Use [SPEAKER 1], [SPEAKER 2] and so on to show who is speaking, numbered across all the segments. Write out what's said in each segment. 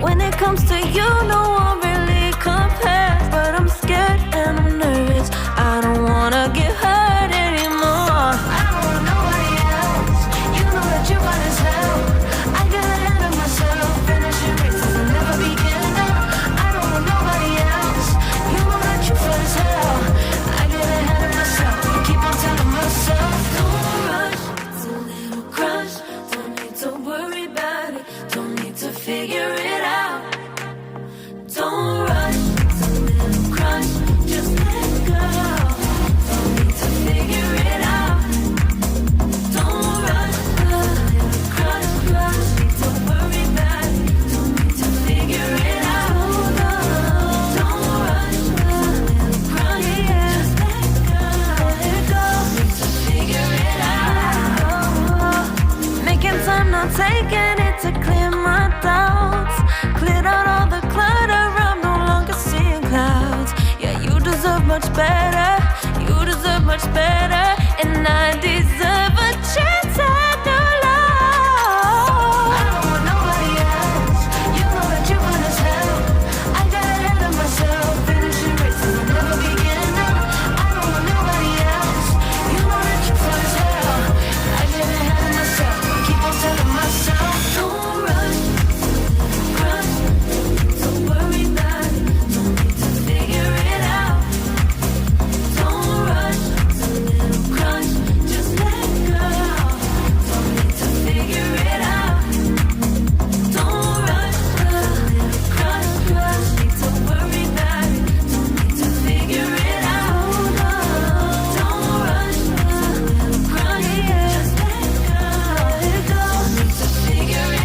[SPEAKER 1] When it comes to you, no one really compares. But I'm scared and I'm nervous. I don't wanna get hurt anymore. I don't want nobody else. You know that you run as hell. I got ahead of myself. Finishing races and never begin now. I don't want nobody else. You know that you feel as hell. I get ahead of myself. Keep on telling myself, don't rush. It's a little crush. Don't need to worry about it. Don't need to figure it out. Don't rush. It's a little crush. Just let go. Don't need to figure it out. Don't rush. It's a little crush. Need to worry about it. Don't need to figure it out. Don't rush. It's a little crush. Just let go. Need to figure it out. Making time, not taking it to clear my doubts. Cleared out all the clutter, I'm no longer seeing clouds. Yeah, you deserve much better. You deserve much better. And I deserve a chance at new love. I don't want nobody else. You know that you run as hell. I got ahead of myself. Finishing races and never begin now. I don't want nobody else. You know that you feel as hell. I get ahead of myself. Keep on telling myself, don't rush. Crush. Don't worry about it. Don't need to figure it out. Don't rush. It's a little crush. Just let go. Don't need to figure it out. Don't rush. It's a little crush. Need to worry about it. Don't need to figure it out. Don't rush. It's a little crush. Just let go. Don't need to figure it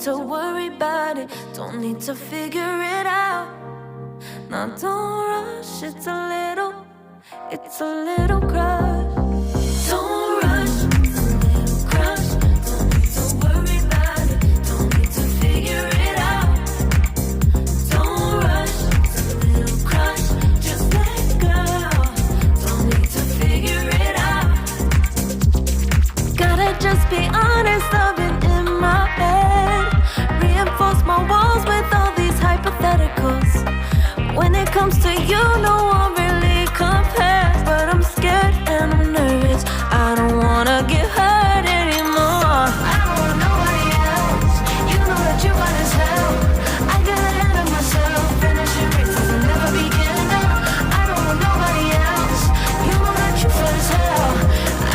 [SPEAKER 1] to worry about it. Don't need to figure it out. Now don't rush. It's a little crush. Don't rush. It's a little crush. Don't need to worry about it. Don't need to figure it out. Don't rush. It's a little crush. Just let go. Don't need to figure it out. Gotta just be honest. I've been in my bed. Reinforce my walls with all these hypotheticals. When it comes to you, no one really compares. But I'm scared and I'm nervous. I don't wanna get hurt anymore. I don't want nobody else. You know that you run as hell. I got ahead of myself. Finishing races and never begin now. I don't want nobody else. You know that you feel as hell.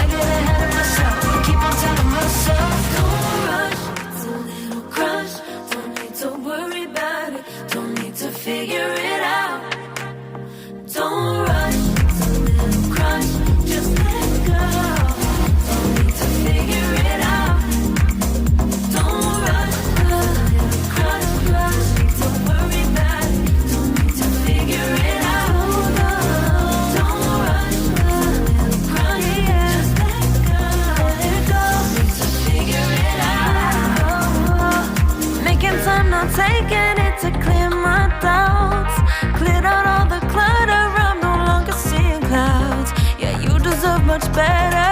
[SPEAKER 1] I get ahead of myself. Keep on telling myself, don't rush. It's a little crush. Don't need to worry about it. Don't need to figure it out. Don't rush. It's a little crush. Just let go. Don't need to figure it out. Don't rush. It's a little crush. Need to worry about it. Don't need to figure it out. Don't rush. It's a little crush. Just let go. Need to figure it out. Making time, not taking it to clear my doubts. Cleared out all the clutter, I'm no longer seeing clouds. Yeah, you deserve much better.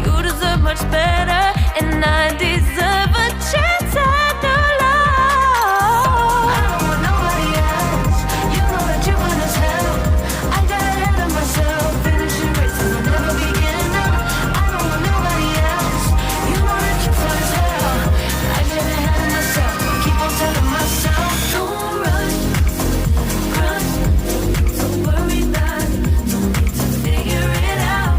[SPEAKER 1] You deserve much better. And I deserve a chance at new love. I don't want nobody else. You know that you run as hell. I got ahead of myself. Finishing races and never begin now. I don't want nobody else. You know that you feel as hell. I get ahead of myself. Keep on telling myself, don't rush. Crush. Don't worry about it. Don't need to figure it out.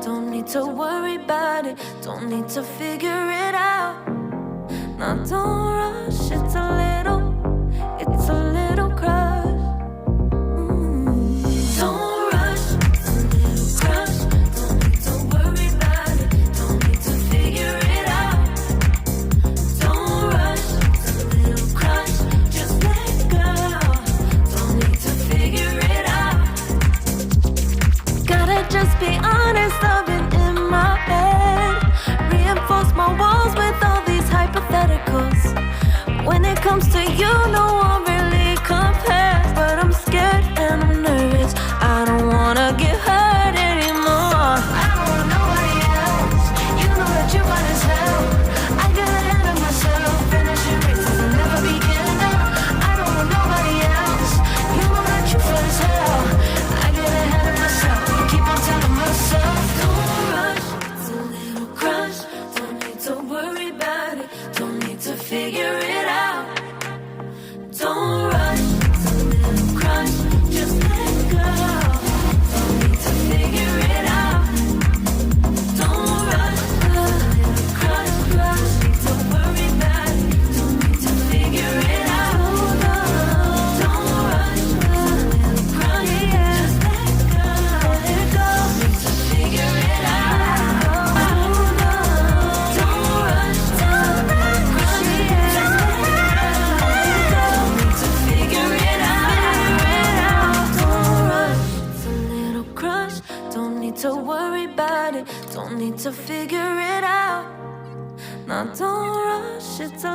[SPEAKER 1] don't need to worry about it, don't need to figure it out. Now don't rush, it's a little crush. Don't rush, it's a little crush. Don't need to worry about it, don't need to figure it out. Don't rush, it's a little crush. Just let go, don't need to figure it out. Gotta just be honest, I've been in my head. Reinforce my walls with all these hypotheticals. When it comes to you, no one really compares. But I'm scared and I'm nervous, I don't wanna get hurt anymore. I don't want nobody else, you know that you're fine as hell. I get ahead of myself, finishing races and never begin up. I don't want nobody else, you know that you're fine as hell. I get ahead of myself, keep on telling myself. Don't rush, it's a little crush. Don't need to worry about it, don't need to figure it out. Don't rush, it's a little crush. Just let go, don't need to figure it out. Don't rush, it's a little crush. Don't need to worry about it, don't need to figure it out. Don't rush, it's a little crush. Just let go, don't need to figure it out. Don't rush, it's a little crush. Just let go, don't need to figure it out. Don't rush, it's a little crush. Don't need to worry about it, don't need to figure it out. Now don't rush, it's a